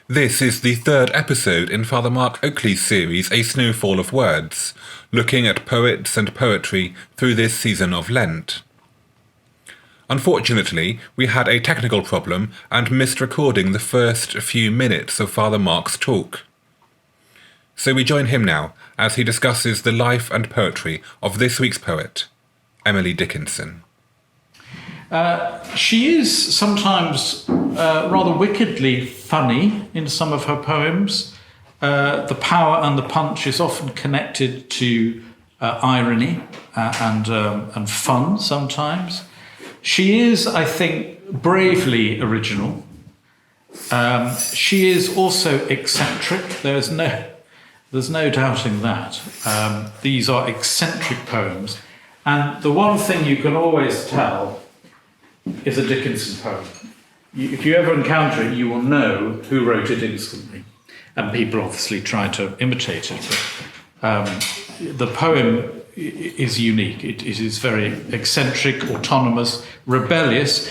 This is the third episode in Father Mark Oakley's series A Snowfall of Words, looking at poets and poetry through this season of Lent. Unfortunately, we had a technical problem and missed recording the first few minutes of Father Mark's talk. So we join him now as he discusses the life and poetry of this week's poet, Emily Dickinson. She is sometimes rather wickedly funny in some of her poems. The power and the punch is often connected to irony and fun sometimes. She is, I think, bravely original. She is also eccentric. There's no doubting that. These are eccentric poems. And the one thing you can always tell is a Dickinson poem. If you ever encounter it, you will know who wrote it instantly. And people obviously try to imitate it. But the poem is unique. It is very eccentric, autonomous, rebellious.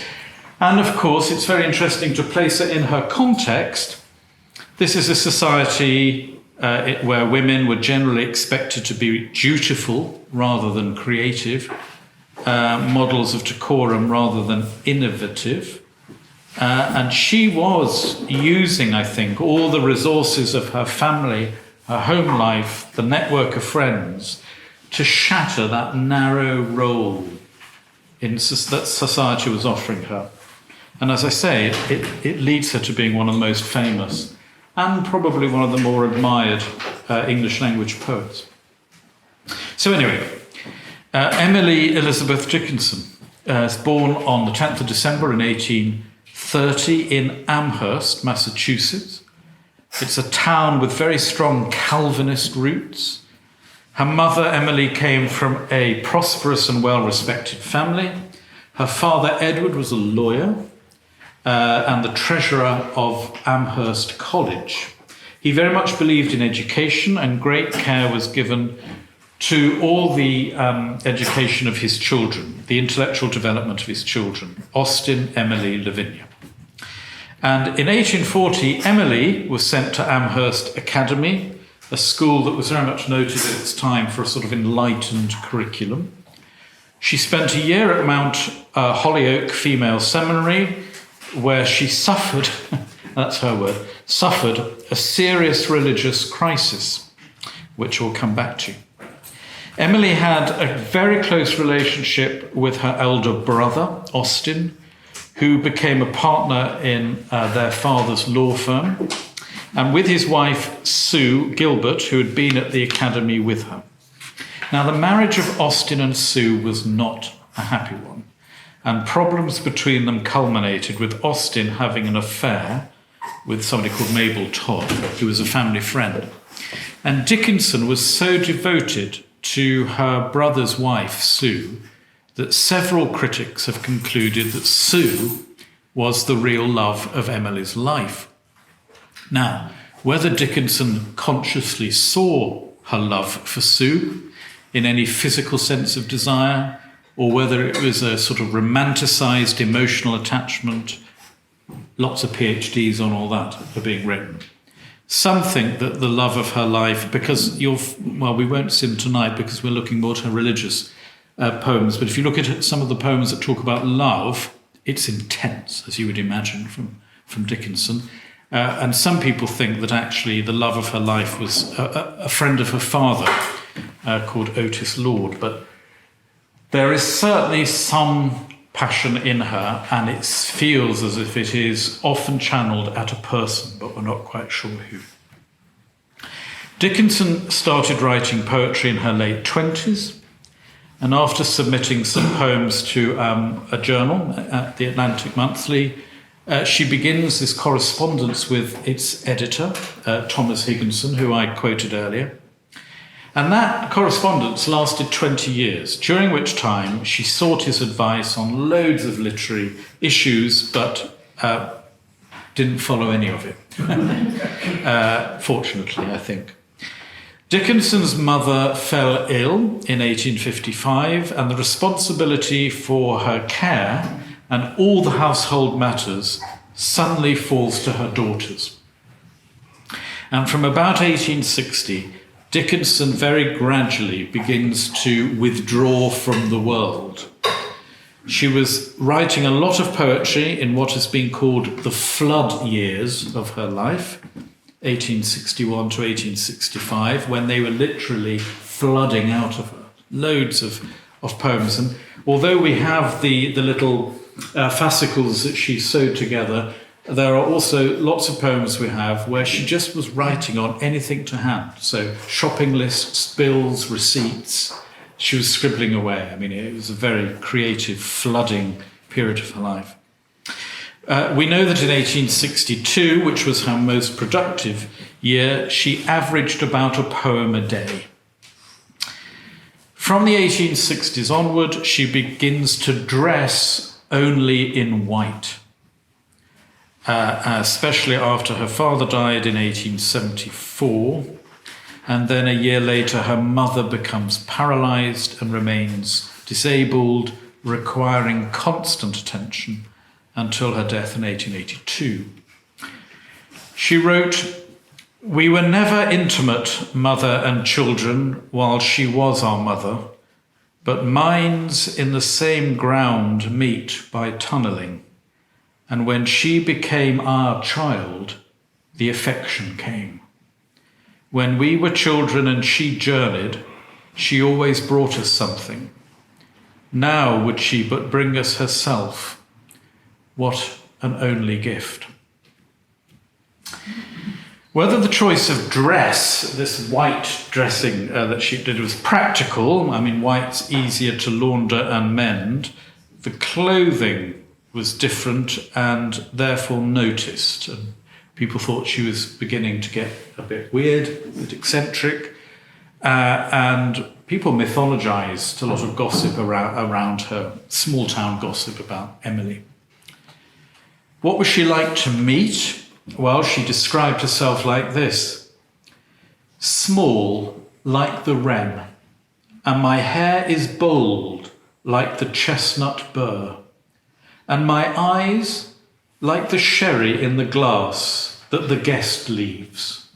And of course, it's very interesting to place it in her context. This is a society where women were generally expected to be dutiful rather than creative. Models of decorum rather than innovative. And she was using, I think, all the resources of her family, her home life, the network of friends, to shatter that narrow role that society was offering her. And as I say, it leads her to being one of the most famous and probably one of the more admired English language poets. So anyway, Emily Elizabeth Dickinson was born on the 10th of December in 1830 in Amherst, Massachusetts. It's a town with very strong Calvinist roots. Her mother, Emily, came from a prosperous and well-respected family. Her father, Edward, was a lawyer and the treasurer of Amherst College. He very much believed in education, and great care was given to all the education of his children, the intellectual development of his children, Austin, Emily, Lavinia. And in 1840, Emily was sent to Amherst Academy, a school that was very much noted at its time for a sort of enlightened curriculum. She spent a year at Mount Holyoke Female Seminary, where she suffered, that's her word, suffered a serious religious crisis, which we'll come back to. Emily had a very close relationship with her elder brother, Austin, who became a partner in their father's law firm, and with his wife, Sue Gilbert, who had been at the academy with her. Now, the marriage of Austin and Sue was not a happy one, and problems between them culminated with Austin having an affair with somebody called Mabel Todd, who was a family friend. And Dickinson was so devoted to her brother's wife, Sue, that several critics have concluded that Sue was the real love of Emily's life. Now, whether Dickinson consciously saw her love for Sue in any physical sense of desire, or whether it was a sort of romanticized emotional attachment, lots of PhDs on all that are being written. Some think that the love of her life, because we won't see them tonight because we're looking more to her religious poems, but if you look at some of the poems that talk about love, it's intense, as you would imagine from Dickinson. And some people think that actually the love of her life was a friend of her father called Otis Lord, but there is certainly some passion in her, and it feels as if it is often channeled at a person, but we're not quite sure who. Dickinson started writing poetry in her late 20s, and after submitting some poems to a journal, at the Atlantic Monthly, she begins this correspondence with its editor, Thomas Higginson, who I quoted earlier. And that correspondence lasted 20 years, during which time she sought his advice on loads of literary issues, but didn't follow any of it, fortunately, I think. Dickinson's mother fell ill in 1855, and the responsibility for her care and all the household matters suddenly falls to her daughters. And from about 1860, Dickinson very gradually begins to withdraw from the world. She was writing a lot of poetry in what has been called the flood years of her life, 1861 to 1865, when they were literally flooding out of her. Loads of poems. And although we have the little fascicles that she sewed together, there are also lots of poems we have where she just was writing on anything to hand. So shopping lists, bills, receipts. She was scribbling away. I mean, it was a very creative, flooding period of her life. We know that in 1862, which was her most productive year, she averaged about a poem a day. From the 1860s onward, she begins to dress only in white. Especially after her father died in 1874. And then a year later, her mother becomes paralyzed and remains disabled, requiring constant attention until her death in 1882. She wrote, "We were never intimate, mother and children, while she was our mother, but minds in the same ground meet by tunnelling. And when she became our child, the affection came. When we were children and she journeyed, she always brought us something. Now would she but bring us herself. What an only gift." Whether the choice of dress, this white dressing that she did, was practical, I mean, white's easier to launder and mend, the clothing was different and therefore noticed. And people thought she was beginning to get a bit weird, a bit eccentric, and people mythologized a lot of gossip around her, small town gossip about Emily. What was she like to meet? Well, she described herself like this: "Small like the wren, and my hair is bold like the chestnut burr, and my eyes like the sherry in the glass that the guest leaves."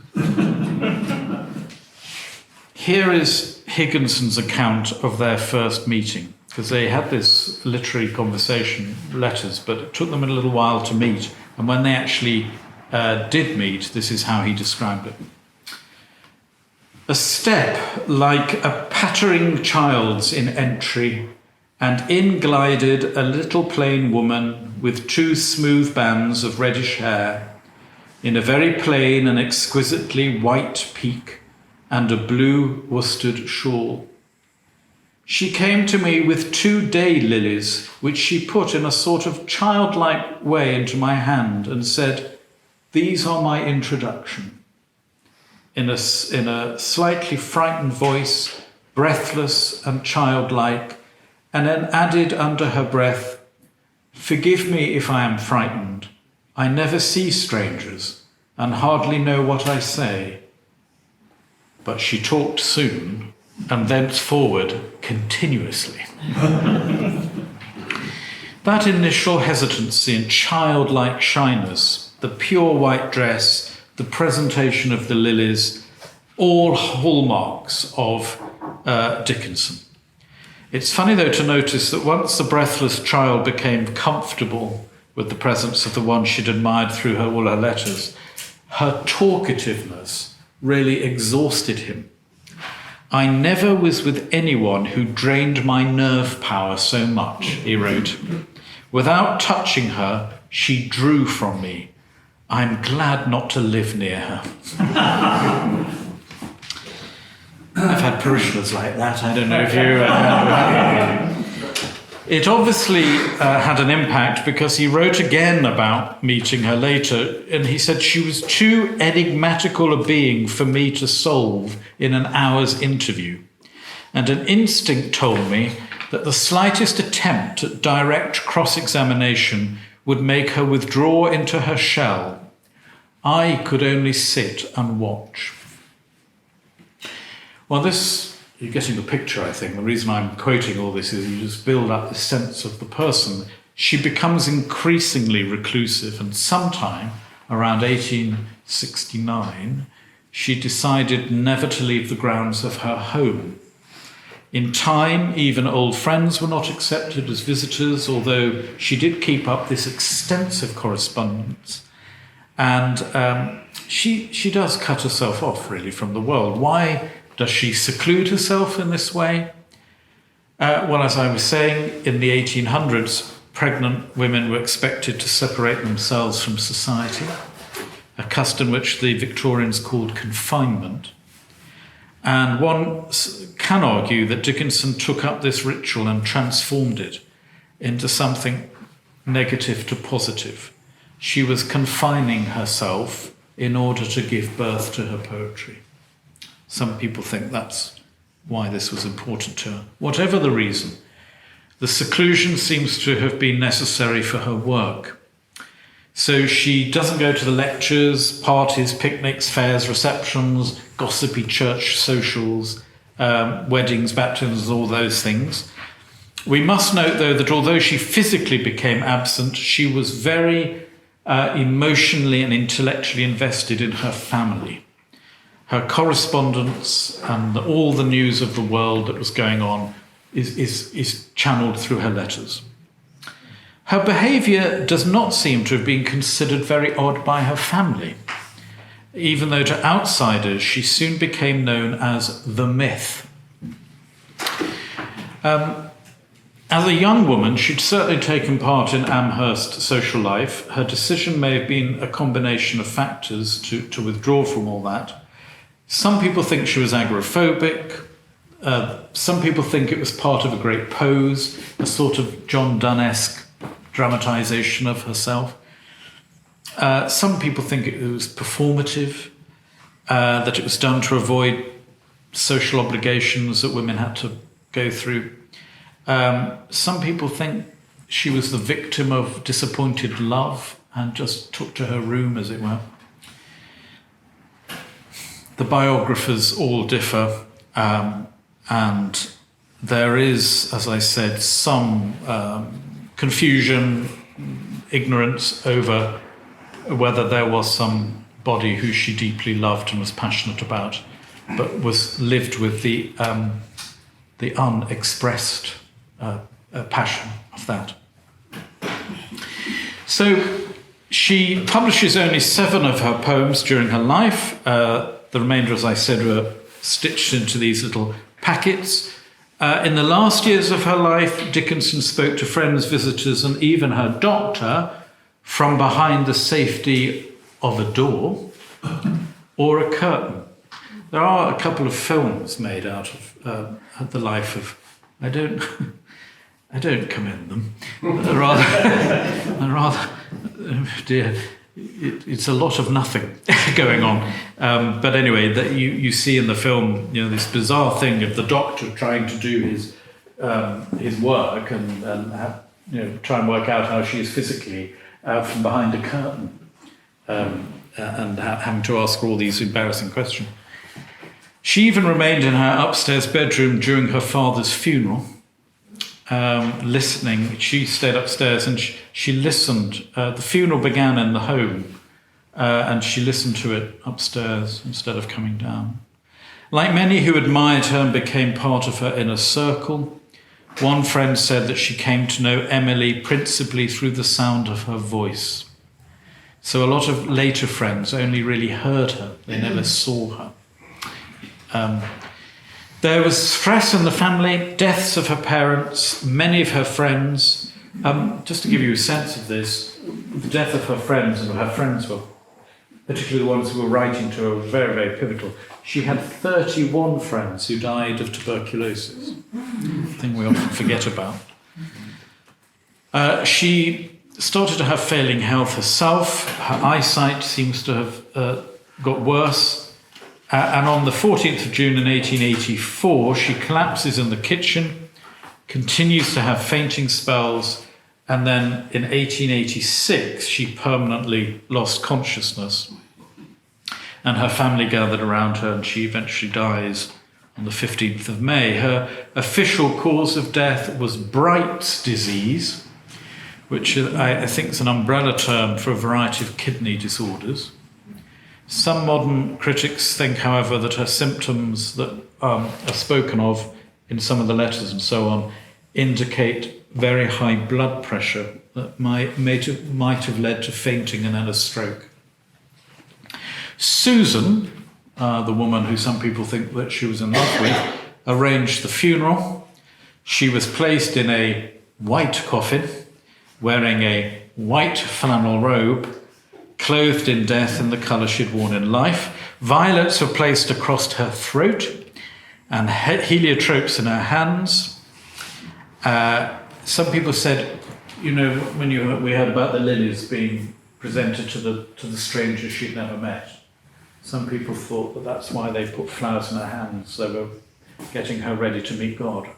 Here is Higginson's account of their first meeting, because they had this literary conversation, letters, but it took them a little while to meet. And when they actually did meet, this is how he described it. "A step like a pattering child's in entry, and in glided a little plain woman with 2 smooth bands of reddish hair, in a very plain and exquisitely white peak, and a blue worsted shawl. She came to me with 2 daylilies, which she put in a sort of childlike way into my hand, and said, 'These are my introduction,' in a slightly frightened voice, breathless and childlike, and then added under her breath, 'Forgive me if I am frightened. I never see strangers and hardly know what I say.' But she talked soon, and thenceforward continuously." That initial hesitancy and childlike shyness, the pure white dress, the presentation of the lilies, all hallmarks of Dickinson. It's funny, though, to notice that once the breathless child became comfortable with the presence of the one she'd admired through all her letters, her talkativeness really exhausted him. "I never was with anyone who drained my nerve power so much," he wrote. "Without touching her, she drew from me. I'm glad not to live near her." I've had parishioners like that. I don't know if you... It obviously had an impact, because he wrote again about meeting her later, and he said, "She was too enigmatical a being for me to solve in an hour's interview. And an instinct told me that the slightest attempt at direct cross-examination would make her withdraw into her shell. I could only sit and watch." Well, you're getting the picture, I think. The reason I'm quoting all this is you just build up the sense of the person. She becomes increasingly reclusive, and sometime around 1869, she decided never to leave the grounds of her home. In time, even old friends were not accepted as visitors, although she did keep up this extensive correspondence. And she does cut herself off, really, from the world. Why does she seclude herself in this way? Well, as I was saying, in the 1800s, pregnant women were expected to separate themselves from society, a custom which the Victorians called confinement. And one can argue that Dickinson took up this ritual and transformed it into something negative to positive. She was confining herself in order to give birth to her poetry. Some people think that's why this was important to her. Whatever the reason, the seclusion seems to have been necessary for her work. So she doesn't go to the lectures, parties, picnics, fairs, receptions, gossipy church socials, weddings, baptisms, all those things. We must note, though, that although she physically became absent, she was very emotionally and intellectually invested in her family. Her correspondence and all the news of the world that was going on is channeled through her letters. Her behaviour does not seem to have been considered very odd by her family, even though to outsiders she soon became known as the Myth. As a young woman, she'd certainly taken part in Amherst social life. Her decision may have been a combination of factors to withdraw from all that. Some people think she was agoraphobic. Some people think it was part of a great pose, a sort of John Donne-esque dramatisation of herself. Some people think it was performative, that it was done to avoid social obligations that women had to go through. Some people think she was the victim of disappointed love and just took to her room, as it were. The biographers all differ, and there is, as I said, some confusion, ignorance over whether there was somebody who she deeply loved and was passionate about, but was lived with the unexpressed passion of that. So she publishes only 7 of her poems during her life. The remainder, as I said, were stitched into these little packets. In the last years of her life, Dickinson spoke to friends, visitors, and even her doctor from behind the safety of a door or a curtain. There are a couple of films made out of the life of... I don't commend them. They're rather oh dear, it's a lot of nothing going on. But anyway, that you see in the film, this bizarre thing of the doctor trying to do his work and try and work out how she is physically from behind a curtain, and having to ask all these embarrassing questions. She even remained in her upstairs bedroom during her father's funeral, listening. She stayed upstairs and she listened. The funeral began in the home, and she listened to it upstairs instead of coming down. Like many who admired her and became part of her inner circle, one friend said that she came to know Emily principally through the sound of her voice. So a lot of later friends only really heard her, they never saw her. There was stress in the family, deaths of her parents, many of her friends. Just to give you a sense of this, the death of her friends, and her friends were, particularly the ones who were writing to her, were very, very pivotal. She had 31 friends who died of tuberculosis, a thing we often forget about. She started to have failing health herself. Her eyesight seems to have got worse. And on the 14th of June in 1884, she collapses in the kitchen, continues to have fainting spells, and then in 1886, she permanently lost consciousness. And her family gathered around her, and she eventually dies on the 15th of May. Her official cause of death was Bright's disease, which I think is an umbrella term for a variety of kidney disorders. Some modern critics think, however, that her symptoms that are spoken of in some of the letters and so on indicate very high blood pressure that might have led to fainting and then a stroke. Susan, the woman who some people think that she was in love with, arranged the funeral. She was placed in a white coffin, wearing a white flannel robe, clothed in death in the colour she'd worn in life. Violets were placed across her throat and heliotropes in her hands. Some people said, you know, when we heard about the lilies being presented to the stranger she'd never met, some people thought that that's why they put flowers in her hands. They were getting her ready to meet God.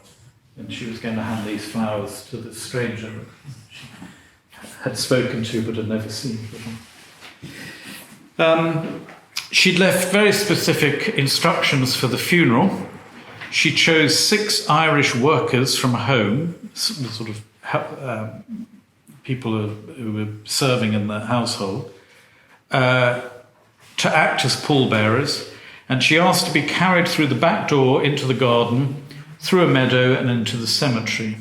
And she was going to hand these flowers to the stranger she had spoken to but had never seen before. She'd left very specific instructions for the funeral. She chose 6 Irish workers from home, sort of people who were serving in the household, to act as pallbearers, and she asked to be carried through the back door into the garden, through a meadow and into the cemetery.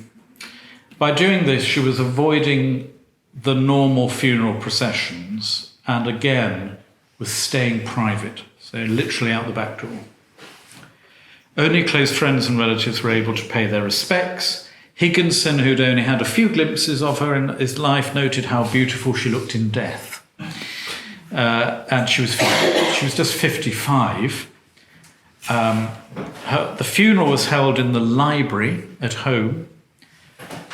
By doing this, she was avoiding the normal funeral processions and again was staying private, so literally out the back door. Only close friends and relatives were able to pay their respects. Higginson, who'd only had a few glimpses of her in his life, noted how beautiful she looked in death. And she was just 55. The funeral was held in the library at home,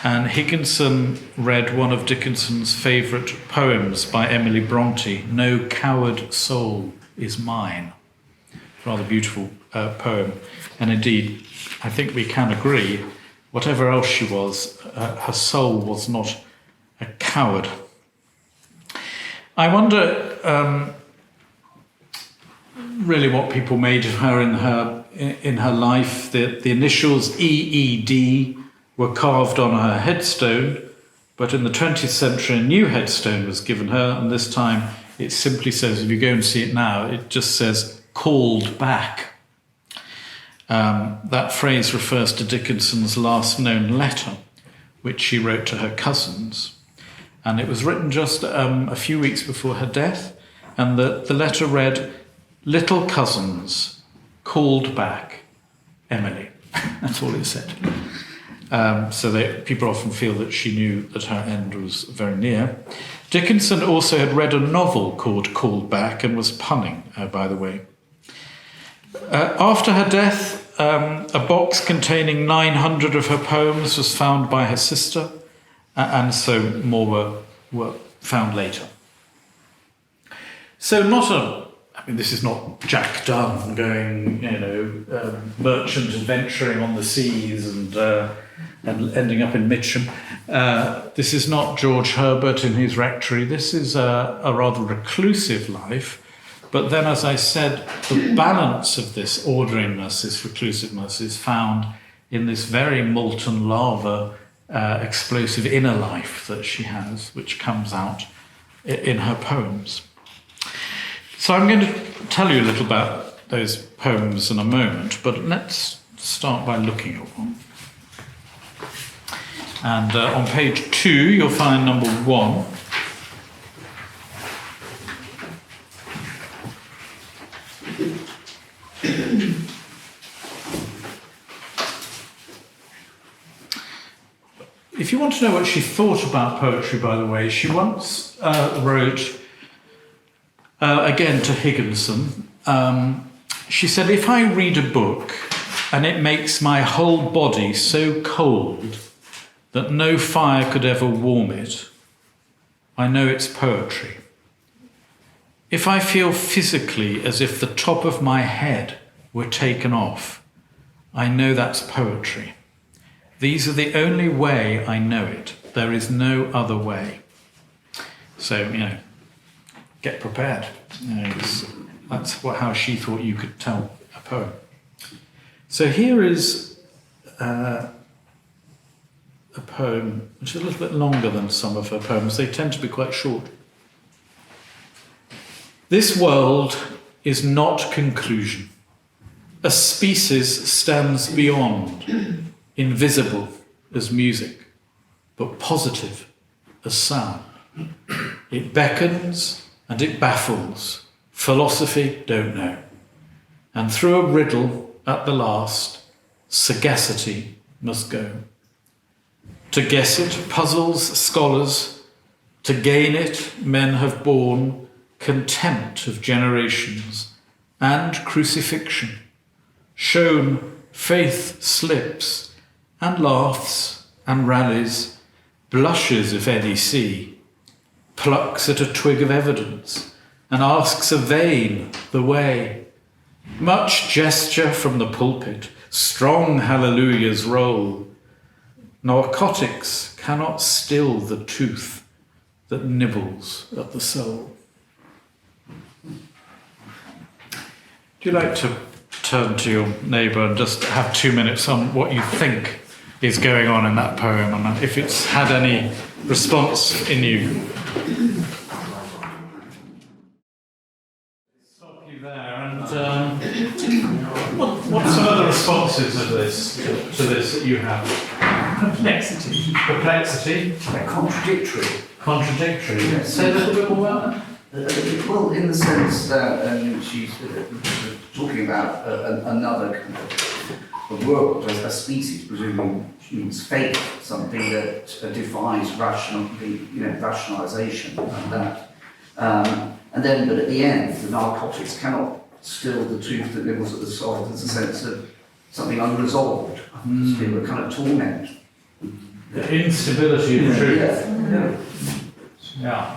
and Higginson read one of Dickinson's favourite poems by Emily Bronte, "No Coward Soul Is Mine." Rather beautiful poem. And indeed, I think we can agree, whatever else she was, her soul was not a coward. I wonder really what people made of her in her life. The initials EED were carved on her headstone, but in the 20th century a new headstone was given her, and this time it simply says, if you go and see it now, it just says "called back." That phrase refers to Dickinson's last known letter, which she wrote to her cousins, and it was written just a few weeks before her death, and the letter read, "Little cousins, called back, Emily." That's all it said. So people often feel that she knew that her end was very near. Dickinson also had read a novel called "Called Back" and was punning, by the way. After her death, a box containing 900 of her poems was found by her sister, and so more were found later. So this is not Jack Donne going, merchant adventuring on the seas and ending up in Mitcham. This is not George Herbert in his rectory. This is a rather reclusive life. But then, as I said, the balance of this orderliness, this reclusiveness, is found in this very molten lava, explosive inner life that she has, which comes out in her poems. So I'm going to tell you a little about those poems in a moment, but let's start by looking at one. And on page 2, you'll find number 1. If you want to know what she thought about poetry, by the way, she once wrote, again to Higginson, she said, "If I read a book and it makes my whole body so cold that no fire could ever warm it, I know it's poetry. If I feel physically as if the top of my head were taken off, I know that's poetry. These are the only way I know it. There is no other way." So, get prepared. That's how she thought you could tell a poem. So here is a poem which is a little bit longer than some of her poems. They tend to be quite short. This world is not conclusion. A species stands beyond, invisible as music, but positive as sound. It beckons and it baffles. Philosophy don't know. And through a riddle at the last, sagacity must go. To guess it puzzles scholars. To gain it, men have borne contempt of generations and crucifixion. Shown faith slips and laughs and rallies, blushes if any see, plucks at a twig of evidence and asks a vain the way. Much gesture from the pulpit, strong hallelujahs roll. Narcotics cannot still the tooth that nibbles at the soul. Do you like to turn to your neighbour and just have 2 minutes on what you think is going on in that poem, and if it's had any response in you? Stop you there, and what's some other responses of this to this that you have? Perplexity. Perplexity. Contradictory. Contradictory. Yes. Say a little bit more about that. Well, in the sense that she's talking about another kind of world, a species, presumably humans, faith, something that defies rationalisation, and that. And then, but at the end, the narcotics cannot still the truth that nibbles at the soul. There's a sense of something unresolved, still a kind of torment. The instability of truth. Yeah.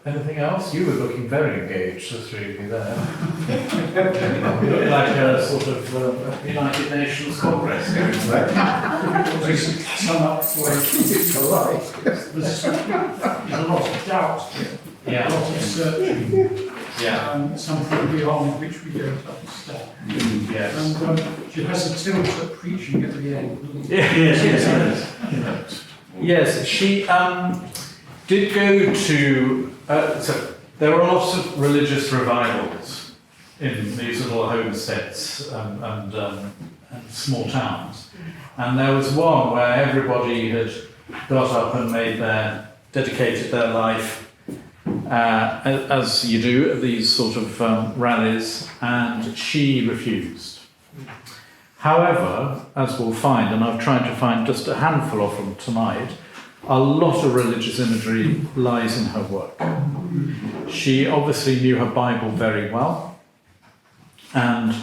Anything else? You were looking very engaged, the three of you there. You look like a sort of United Nations Congress going on. Sum up the way it's polite. There's a lot of doubt here, Yeah. a lot of searching, Yeah. something beyond which we don't understand. Yes. And she has a tilt at preaching at the end. Yes, she did go to. So there were lots of religious revivals in these little homesteads and small towns, and there was one where everybody had got up and dedicated their life, as you do at these sort of rallies, and she refused. However, as we'll find, and I've tried to find just a handful of them tonight, a lot of religious imagery lies in her work. She obviously knew her Bible very well, and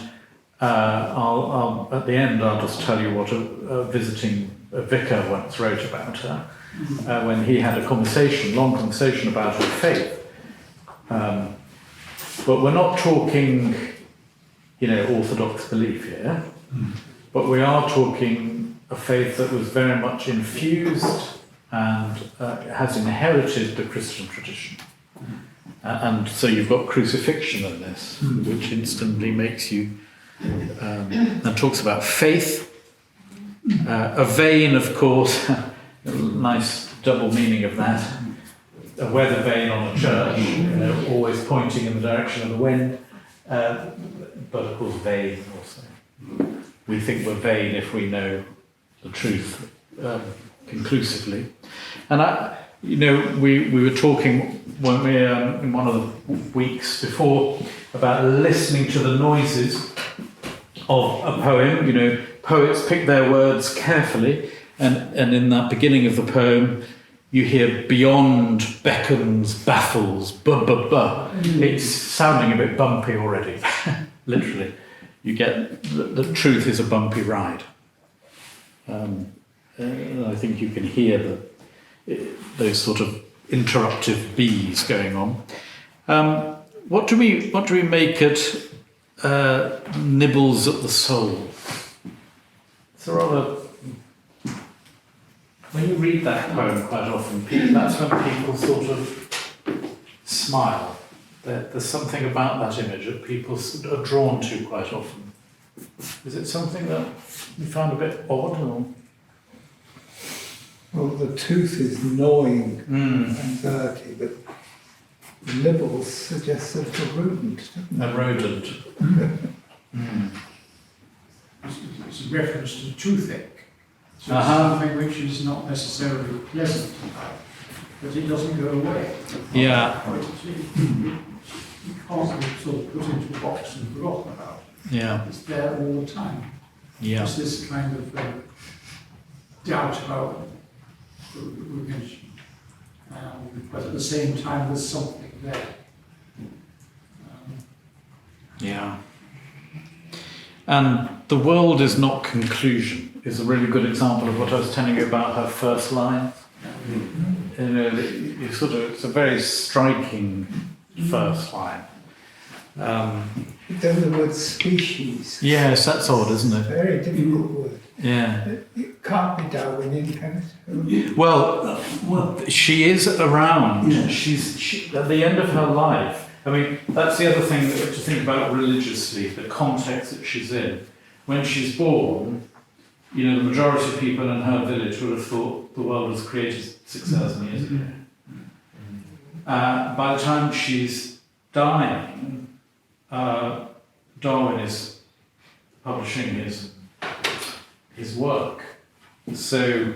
I'll at the end I'll just tell you what a visiting vicar once wrote about her when he had a long conversation about her faith. But we're not talking, orthodox belief here, but we are talking a faith that was very much infused and has inherited the Christian tradition. And so you've got crucifixion in this, which instantly makes you, and talks about faith. A vein, of course, nice double meaning of that. A weather vane on a church, always pointing in the direction of the wind, but of course vain also. We think we're vain if we know the truth conclusively. And we were talking, weren't we, in one of the weeks before, about listening to the noises of a poem. Poets pick their words carefully, and in that beginning of the poem, you hear beyond, beckons, baffles, It's sounding a bit bumpy already, literally. You get the truth is a bumpy ride. I think you can hear those sort of interruptive bees going on. What do we make at nibbles at the soul? It's a rather. When you read that poem quite often, that's when people sort of smile. There's something about that image that people are drawn to quite often. Is it something that you found a bit odd? Or? Well, the tooth is gnawing anxiety, but the liberals suggest a little rodent, doesn't A it? rodent. It's a reference to toothache. So it's Uh-huh. something which is not necessarily pleasant, but it doesn't go away. Yeah, You can't be sort of put into a box and forgotten about. yeah, It's there all the time. yeah, It's this kind of doubt about religion. But at the same time, there's something there. yeah. And the world is not conclusion is a really good example of what I was telling you about her first line. You know, you sort of, it's a very striking first line. Then the word species, Yes, that's odd, isn't it? very difficult word. Yeah. It can't be Darwinian, can it? Well, she is around. She at the end of her life. I mean, that's the other thing that to think about religiously, the context that she's in. When she's born, you know, the majority of people in her village would have thought the world was created 6,000 years ago. By the time she's dying, Darwin is publishing his work. So,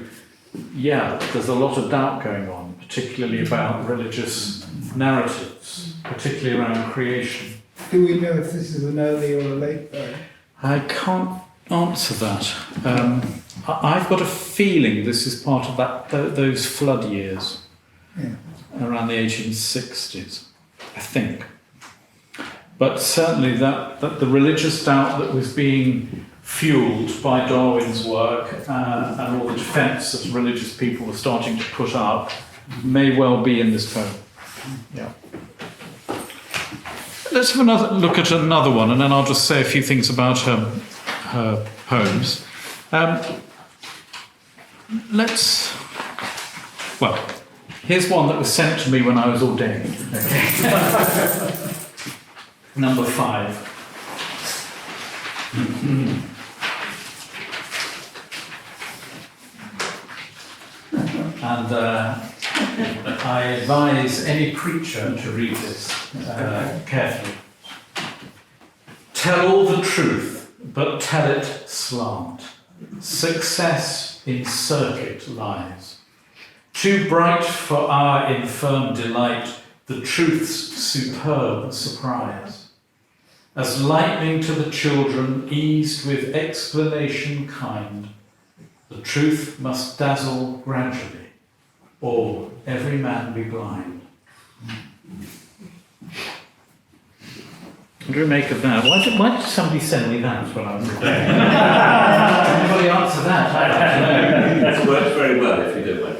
yeah, there's a lot of doubt going on, particularly about religious narratives, particularly around creation. Do we know if this is an early or a late poem? I can't answer that. I've got a feeling this is part of those flood years, Yeah. around the 1860s, I think. But certainly that the religious doubt that was being fueled by Darwin's work and all the defence that religious people were starting to put up may well be in this poem. Yeah. Let's have another look at another one, and then I'll just say a few things about her poems. Well, here's one that was sent to me when I was ordained. Okay. Number 5. And I advise any preacher to read this carefully. Tell all the truth, but tell it slant. Success in circuit lies. Too bright for our infirm delight, the truth's superb surprise. As lightning to the children, eased with explanation kind, the truth must dazzle gradually, or every man be blind. What do you make of that? Why did somebody send me that when I was there? Anybody answer that? I don't know. It works very well if you do it.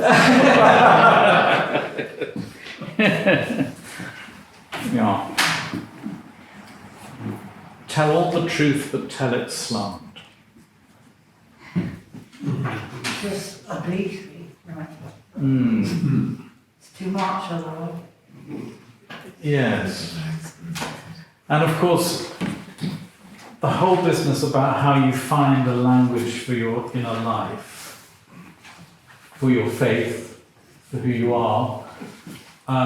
Yeah. Tell all the truth, but tell it slant. Just obliquely, right? Mm. It's too much otherwise. Yes. And of course, the whole business about how you find a language for your inner life, for your faith, for who you are,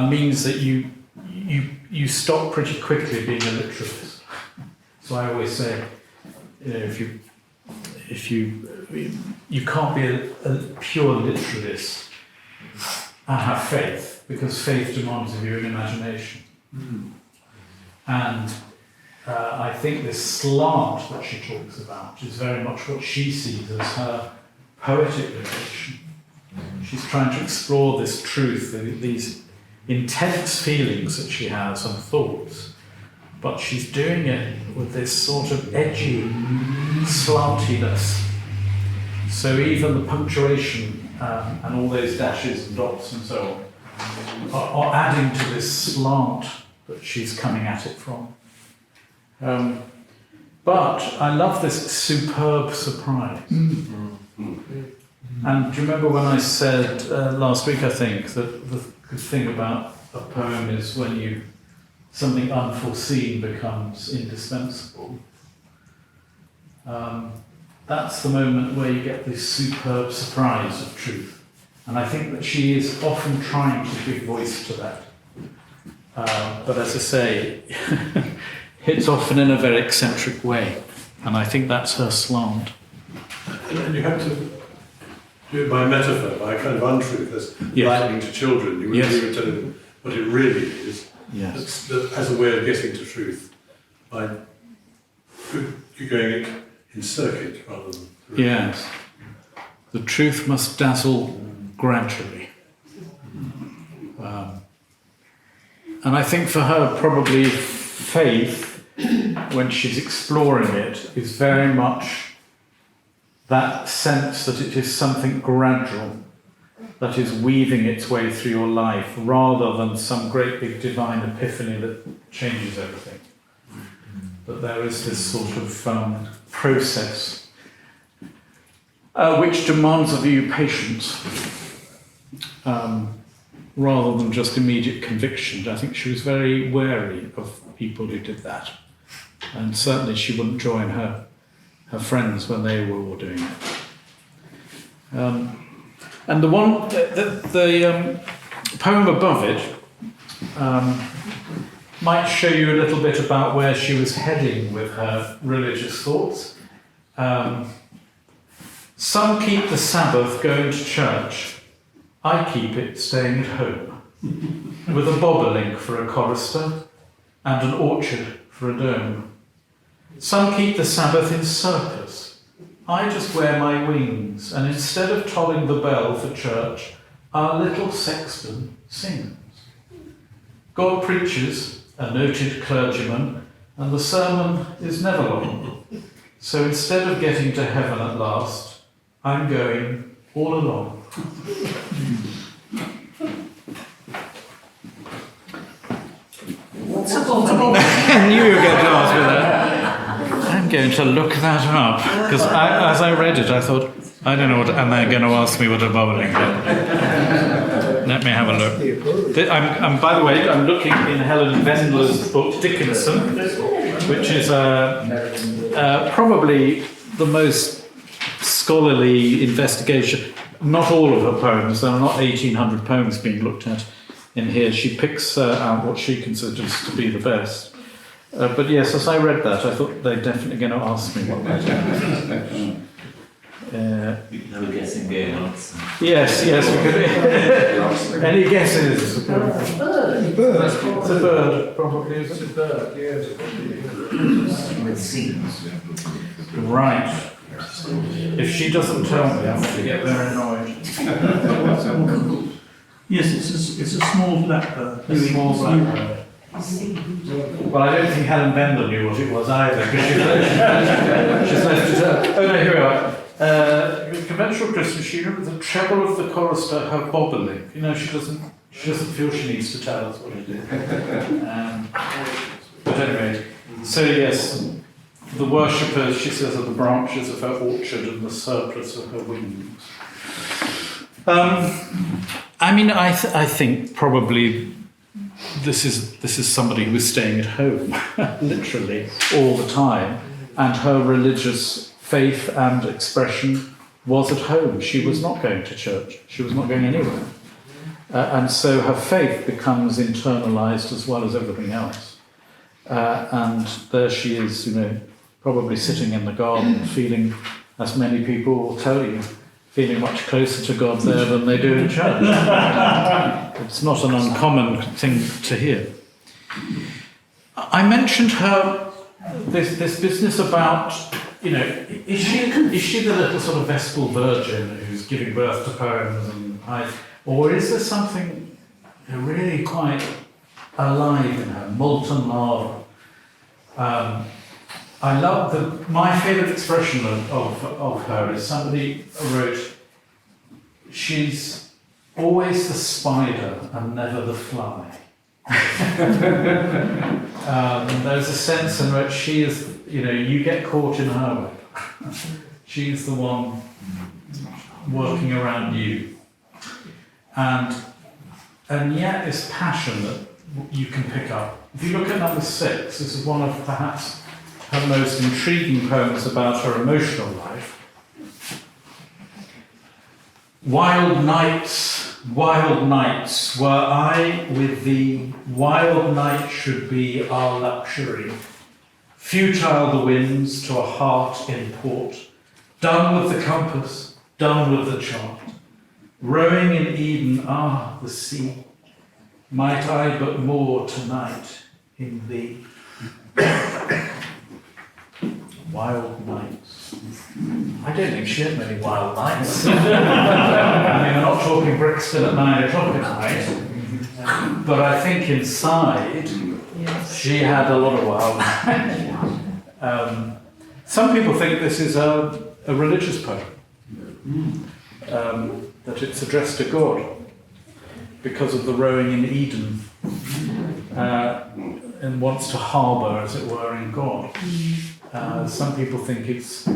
means that you stop pretty quickly being a literalist. So I always say, you know, if you can't be a pure literalist and have faith, because faith demands of you an imagination. And I think this slant that she talks about is very much what she sees as her poetic liberation. She's trying to explore this truth, these intense feelings that she has and thoughts, but she's doing it with this sort of edgy slantiness. So even the punctuation and all those dashes and dots and so on are adding to this slant that she's coming at it from. But I love this superb surprise. And do you remember when I said last week, I think, that the good thing about a poem is when something unforeseen becomes indispensable. That's the moment where you get this superb surprise of truth. And I think that she is often trying to give voice to that. But as I say, it's often in a very eccentric way, and I think that's her slant. And you have to do it by metaphor, by a kind of untruth, as Yes. lightning to children. You Yes. would tell them what it really is. Yes. As a way of getting to truth, by going it in circuit rather than through. Yes. The truth must dazzle gradually. And I think for her, probably faith, when she's exploring it, is very much that sense that it is something gradual, that is weaving its way through your life, rather than some great big divine epiphany that changes everything. That there is this sort of process which demands of you patience, rather than just immediate conviction. I think she was very wary of people who did that, and certainly she wouldn't join her friends when they were all doing it. And the one, the poem above it might show you a little bit about where she was heading with her religious thoughts. Some keep the Sabbath going to church. I keep it staying at home, with a bobolink for a chorister and an orchard for a dome. Some keep the Sabbath in surplice. I just wear my wings, and instead of tolling the bell for church, our little sexton sings. God preaches, a noted clergyman, and the sermon is never long. So instead of getting to heaven at last, I'm going all along. What's a bobble? I knew you were going to ask me that. I'm going to look that up, because as I read it, I thought, I don't know what, and they're going to ask me what a bobbling is. Let me have a look. By the way, I'm looking in Helen Vendler's book, Dickinson, which is probably the most scholarly investigation. Not all of her poems, there are not 1,800 poems being looked at in here. She picks out what she considers to be the best. But yes, as I read that, I thought they're definitely going to ask me what that is. You can have a guessing game on it. Yes, we could. Any guesses? It's a bird, probably. Is it a bird? With seeds. Right. If she doesn't tell me, I'm going to get very annoyed. Yes, it's a small blackbird. A small blackbird. Well, I don't think Helen Bender knew what it was either, because she's left it out. Oh no, here we are. With conventional Christmas, she remembers the treble of the chorister, her bobolink. You know, she doesn't feel she needs to tell us what it is. But anyway, so yes, the worshippers, she says, are the branches of her orchard and the surplus of her wings. I mean, I think probably this is somebody who was staying at home, literally, all the time, and her religious faith and expression was at home. She was not going to church. She was not going anywhere. And so her faith becomes internalized as well as everything else. And there she is, you know, probably sitting in the garden, feeling, as many people will tell you, feeling much closer to God there than they do in church. It's not an uncommon thing to hear. I mentioned her, this business about, you know, is she the little sort of Vestal Virgin who's giving birth to poems, or is there something really quite alive in her, molten lava? I love my favourite expression of her is somebody wrote, she's always the spider and never the fly. There's a sense in which she is, you know, you get caught in her web. She's the one working around you. And yet this passion that you can pick up. If you look at number 6, this is one of perhaps her most intriguing poems about her emotional life. Wild nights Wild nights, were I with thee, wild night should be our luxury. Futile the winds to a heart in port, done with the compass, done with the chart. Rowing in Eden, the sea, might I but moor tonight in thee. Wild nights. I don't think she had many wild nights. I mean, we're not talking Brixton at 9 o'clock at night, but I think inside she had a lot of wild nights. Some people think this is a religious poem, that it's addressed to God because of the rowing in Eden, and wants to harbour, as it were, in God. Some people think it's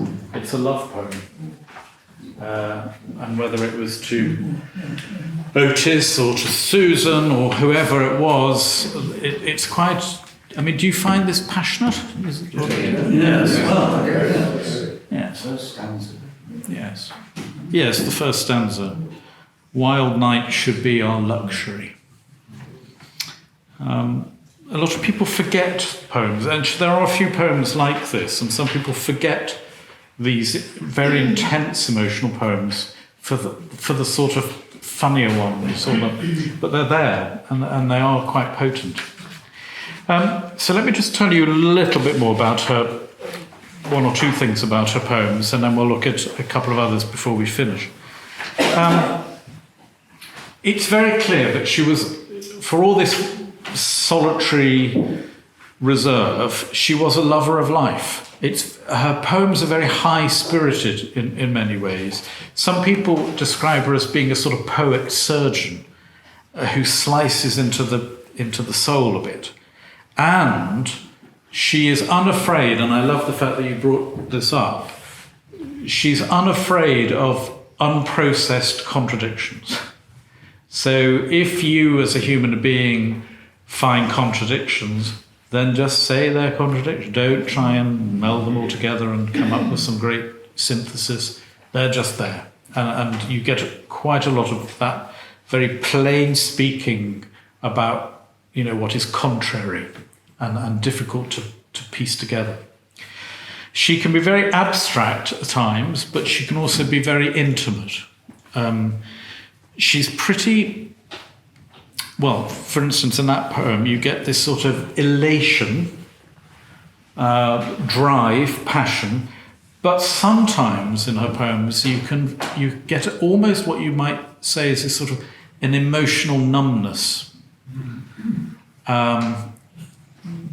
a love poem, and whether it was to Otis or to Susan or whoever it was, it's quite. I mean, do you find this passionate? Yes. Yes. First stanza. Yes. Yes, the first stanza. Wild night should be our luxury. A lot of people forget poems, and there are a few poems like this, and some people forget these very intense emotional poems for the sort of funnier ones, but they're there, and they are quite potent. So let me just tell you a little bit more about her, one or two things about her poems, and then we'll look at a couple of others before we finish. It's very clear that she was, for all this solitary reserve, she was a lover of life. Her poems are very high-spirited in many ways. Some people describe her as being a sort of poet surgeon who slices into the soul a bit. And she is unafraid, and I love the fact that you brought this up, she's unafraid of unprocessed contradictions. So if you as a human being find contradictions, then just say they're contradictions. Don't try and meld them all together and come up with some great synthesis. They're just there. And you get quite a lot of that very plain speaking about, what is contrary and difficult to piece together. She can be very abstract at times, but she can also be very intimate. She's pretty... Well, for instance, in that poem, you get this sort of elation, drive, passion, but sometimes in her poems you get almost what you might say is this sort of an emotional numbness.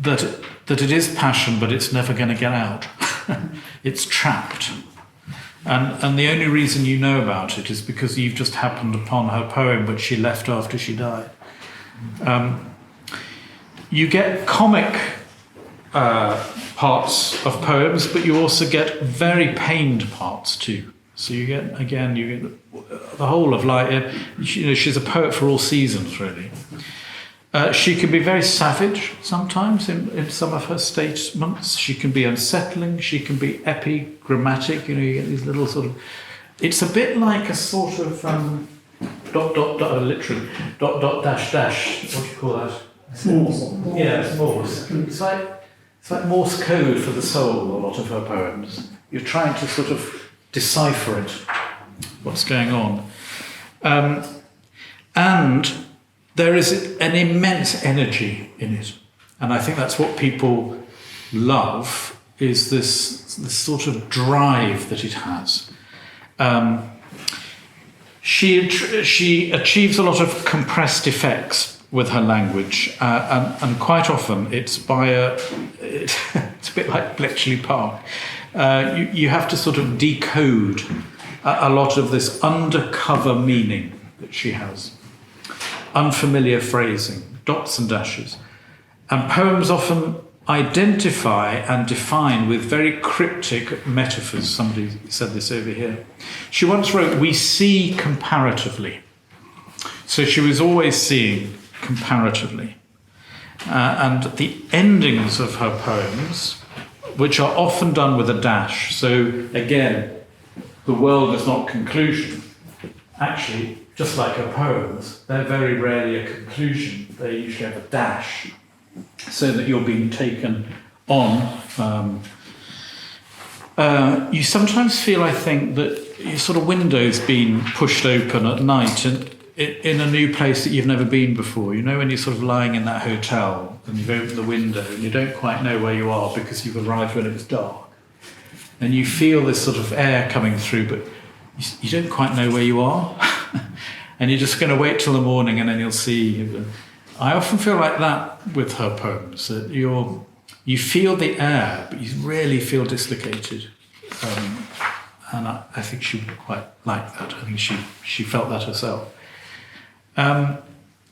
That it is passion, but it's never going to get out. It's trapped. And the only reason you know about it is because you've just happened upon her poem, which she left after she died. You get comic parts of poems, but you also get very pained parts too. So you get the whole of life. She's a poet for all seasons, really. She can be very savage sometimes in some of her statements. She can be unsettling. She can be epigrammatic. You get these little sort of... It's a bit like a sort of... literally, dash, dash, what do you call that? Morse. Yeah, it's Morse. It's like Morse code for the soul, a lot of her poems. You're trying to sort of decipher it, what's going on. And there is an immense energy in it. And I think that's what people love, is this sort of drive that it has. She achieves a lot of compressed effects with her language, and quite often it's it's a bit like Bletchley Park. You have to sort of decode a lot of this undercover meaning that she has. Unfamiliar phrasing, dots and dashes. And poems often identify and define with very cryptic metaphors. Somebody said this over here. She once wrote, "We see comparatively." So she was always seeing comparatively. And the endings of her poems, which are often done with a dash. So again, the world is not conclusion. actually, just like her poems, they're very rarely a conclusion. They usually have a dash, so that you're being taken on. You sometimes feel, I think, that your sort of window's been pushed open at night and in a new place that you've never been before. You know, when you're sort of lying in that hotel and you've opened the window and you don't quite know where you are because you've arrived when it was dark. And you feel this sort of air coming through, but you don't quite know where you are. And you're just going to wait till the morning and then you'll see. I often feel like that with her poems, that you feel the air, but you really feel dislocated. And I think she would quite like that. I think she felt that herself.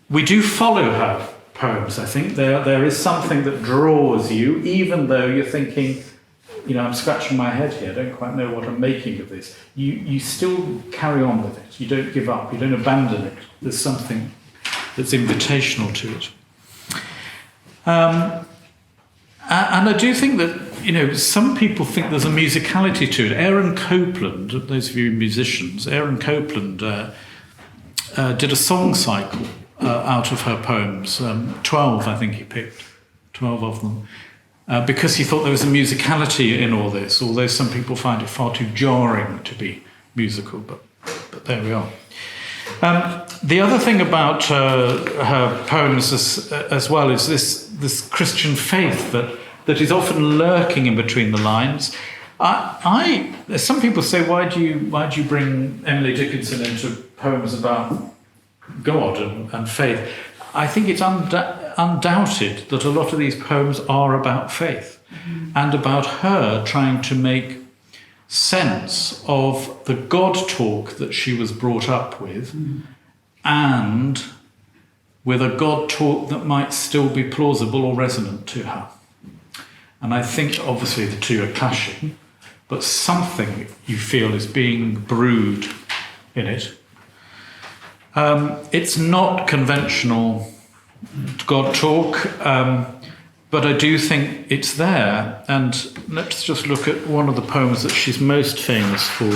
We do follow her poems, I think. There is something that draws you, even though you're thinking, I'm scratching my head here, I don't quite know what I'm making of this. You still carry on with it. You don't give up, you don't abandon it. There's something that's invitational to it. And I do think that, some people think there's a musicality to it. Aaron Copland, those of you musicians, Aaron Copland did a song cycle out of her poems, 12 I think he picked, 12 of them, because he thought there was a musicality in all this, although some people find it far too jarring to be musical, but there we are. The other thing about her poems as well is this Christian faith that is often lurking in between the lines. Some people say, why do you bring Emily Dickinson into poems about God and faith? I think it's undoubted that a lot of these poems are about faith and about her trying to make sense of the God talk that she was brought up with, and with a God talk that might still be plausible or resonant to her. And I think obviously the two are clashing, but something you feel is being brewed in it. It's not conventional God talk, but I do think it's there. And let's just look at one of the poems that she's most famous for.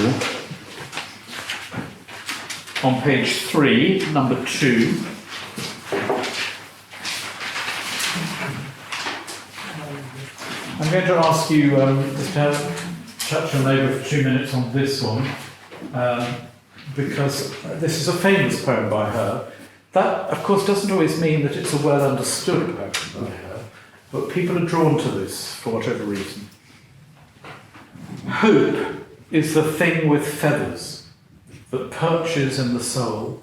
On page 3, number 2. I'm going to ask you just to touch on over for 2 minutes on this one, because this is a famous poem by her. That, of course, doesn't always mean that it's a well understood poem by her, but people are drawn to this for whatever reason. Hope is the thing with feathers that perches in the soul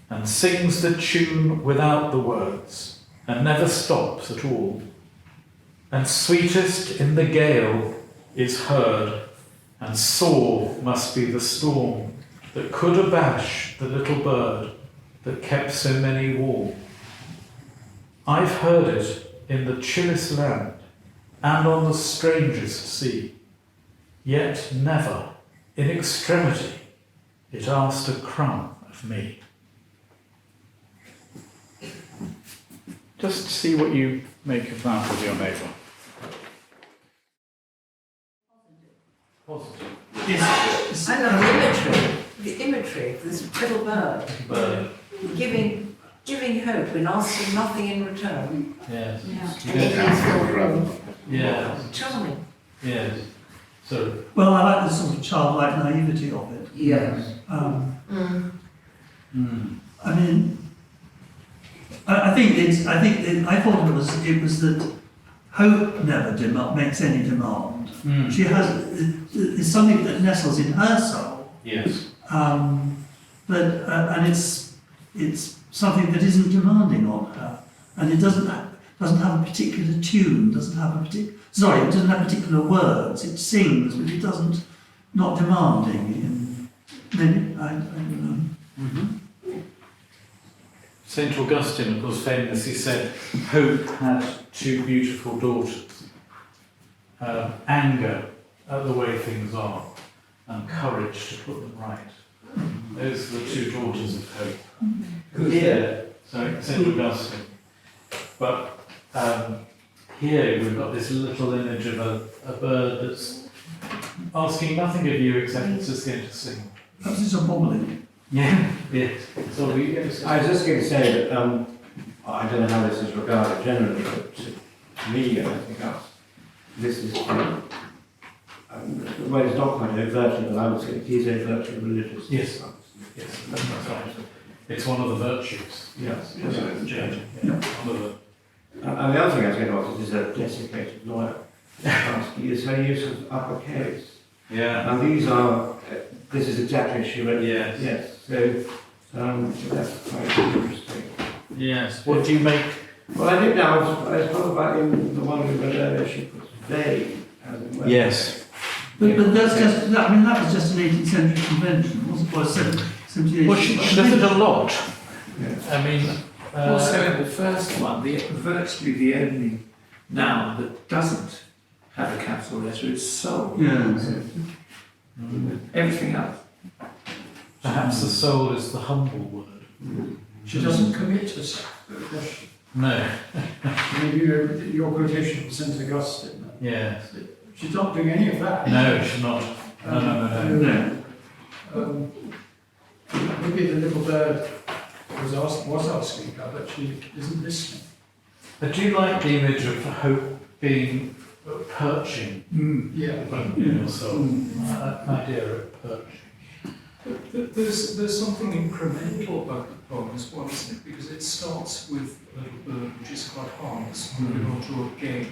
and sings the tune without the words and never stops at all. And sweetest in the gale is heard, and sore must be the storm that could abash the little bird that kept so many warm. I've heard it in the chillest land and on the strangest sea, yet never in extremity it asked a crumb of me. Just see what you make of that with your neighbour. Positive. I love the imagery of this little bird giving hope and asking nothing in return. Yes. Yeah. Charming. Yes. So. Well, I like the sort of childlike naivety of it. Yes. I mean, I thought it was that hope never makes any demand. She it's something that nestles in her soul. Yes. And it's something that isn't demanding on her, and it doesn't have a particular tune. It doesn't have particular words. It sings, but it doesn't, not demanding. Maybe I don't know. St. Augustine, of course, famously said, hope had 2 beautiful daughters. Anger at the way things are, and courage to put them right. Those are the 2 daughters of hope. Here, sorry, St. Augustine. But here we've got this little image of a bird that's asking nothing of you except it's just going to sing. Perhaps it's a bobbling. Yeah, yeah. So were you going to say? I was just going to say that I don't know how this is regarded generally, but to me, I think this is well, it's not quite overtly, but I would say it is overtly religious. Yes. Yes, that's right. It's one of the virtues. Yes. Yeah. One of the. And the other thing I was going to ask is a desiccated lawyer asking is her use of uppercase. Yeah. And these are, this is exactly as she wrote. Yes. Yes. So that's quite interesting. Yes. What do you make? Well, I think now, I was talking about in the one we read earlier, she puts they as in when. Yes. But that's just, that, I mean, that was just an 18th century convention, wasn't it? Or 78. Well, she does it a lot. Yes. I mean, Also in the first one, virtually the only noun that doesn't have a capital letter is soul. Yes. Everything else. perhaps the soul is the humble word. She doesn't commit herself to the question. No. I mean, your quotation from St. Augustine, Yes. she's not doing any of that. No, she's not. No. Maybe the little bird was asking her, but she isn't listening. I do like the image of hope being perching Yeah. in your soul. That idea of perching. But there's something incremental about the poem as well, isn't it? Because it starts with a little bird which is quite harmless, moving on to a gale,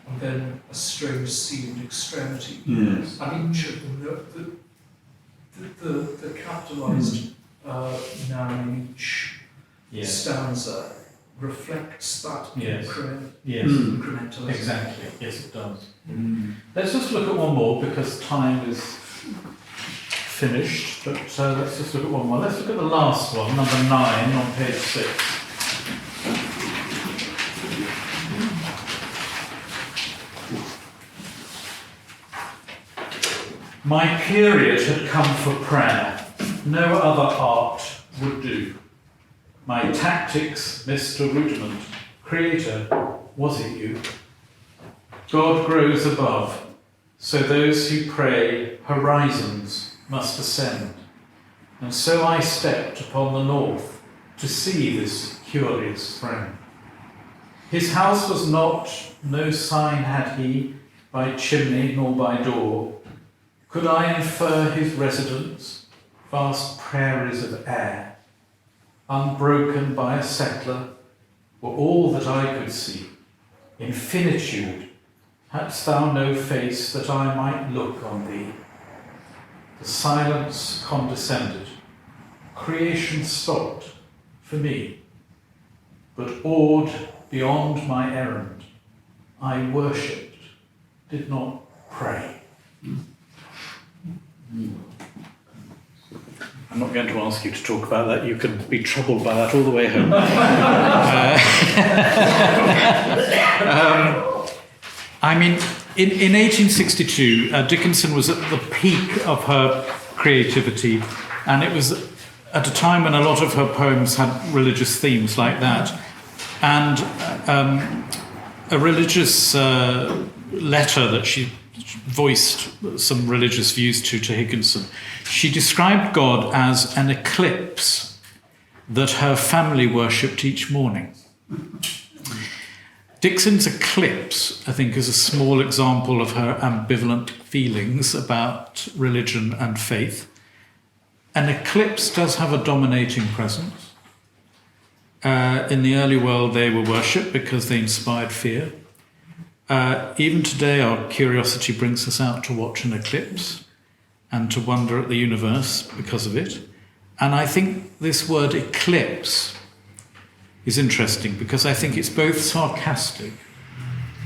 and then a strange sea and extremity. Yes. And each of them, the capitalised noun in each stanza reflects that Yes. incrementalism. Exactly. Yes, it does. Let's just look at one more because time is finished. But let's just look at one more. Let's look at the last one, number 9 on page 6. My period had come for prayer. No other art would do. My tactics, Mr. Rudiment. Creator, was it you? God grows above, so those who pray horizons must ascend. And so I stepped upon the north to see this curious friend. His house was not, no sign had he, by chimney nor by door. Could I infer his residence, vast prairies of air, unbroken by a settler, were all that I could see. Infinitude, hadst thou no face that I might look on thee? The silence condescended. Creation stopped for me. But awed beyond my errand, I worshipped, did not pray. I'm not going to ask you to talk about that. You can be troubled by that all the way home. I mean, in 1862, Dickinson was at the peak of her creativity, and it was at a time when a lot of her poems had religious themes like that. And a religious letter that she voiced some religious views to Dickinson, she described God as an eclipse that her family worshipped each morning. Dixon's eclipse, I think, is a small example of her ambivalent feelings about religion and faith. An eclipse does have a dominating presence. In the early world, they were worshipped because they inspired fear. Even today, our curiosity brings us out to watch an eclipse and to wonder at the universe because of it. And I think this word eclipse is interesting because I think it's both sarcastic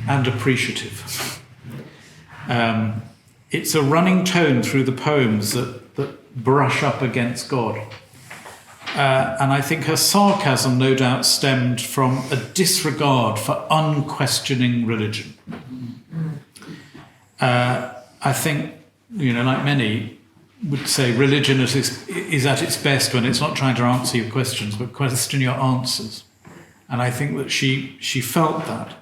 and appreciative. It's a running tone through the poems that brush up against God. And I think her sarcasm no doubt stemmed from a disregard for unquestioning religion. I think, like many would say, religion is at its best when it's not trying to answer your questions, but question your answers. And I think that she felt that.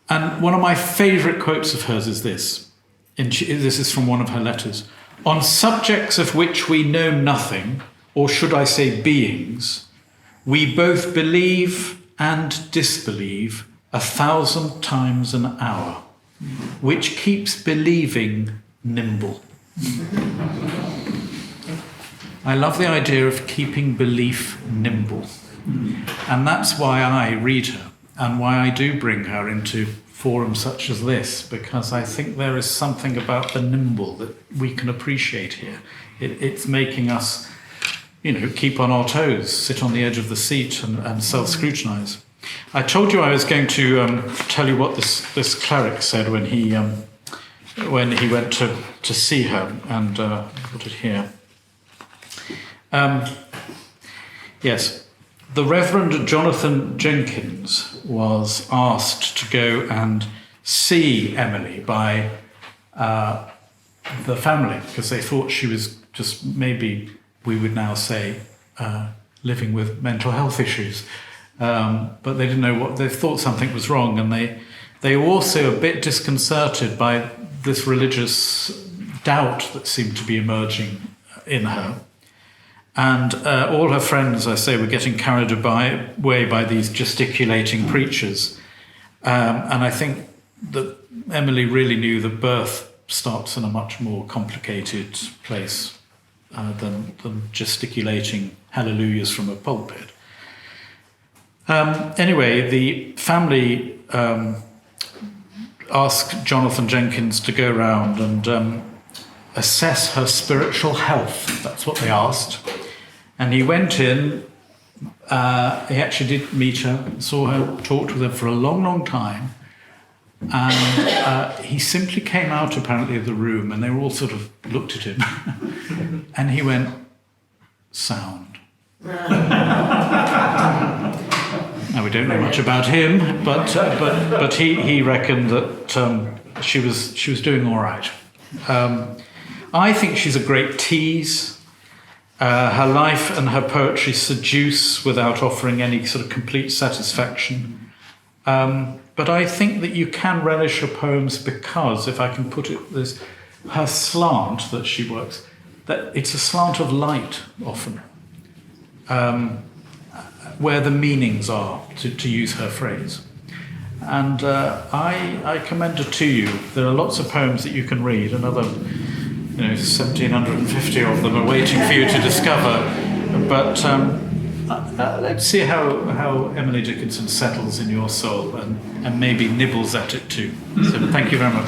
And one of my favourite quotes of hers is this. This is from one of her letters. On subjects of which we know nothing, or should I say beings, we both believe and disbelieve 1,000 times an hour, which keeps believing nimble. I love the idea of keeping belief nimble. And that's why I read her and why I do bring her into forums such as this, because I think there is something about the nimble that we can appreciate here. It's making us, keep on our toes, sit on the edge of the seat and self-scrutinize. I told you I was going to tell you what this cleric said when he went to see her, and put it here. Yes, the Reverend Jonathan Jenkins was asked to go and see Emily by the family, because they thought she was just, maybe we would now say, living with mental health issues. But they didn't know what, they thought something was wrong, and they were also a bit disconcerted by this religious doubt that seemed to be emerging in her. And all her friends, I say, were getting carried away by these gesticulating preachers. And I think that Emily really knew that birth starts in a much more complicated place than gesticulating hallelujahs from a pulpit. Anyway, the family asked Jonathan Jenkins to go around and assess her spiritual health. That's what they asked. And he went in, he actually did meet her, saw her, talked with her for a long, long time. And he simply came out, apparently, of the room, and they all sort of looked at him. And he went, sound. Now, we don't know much about him, but he reckoned that she was doing all right. I think she's a great tease. Her life and her poetry seduce without offering any sort of complete satisfaction. But I think that you can relish her poems because, if I can put it this, her slant that she works, that it's a slant of light often, where the meanings are, to use her phrase. And I commend her to you. There are lots of poems that you can read, another 1,750 of them are waiting for you to discover. But let's see how Emily Dickinson settles in your soul and maybe nibbles at it too. So thank you very much.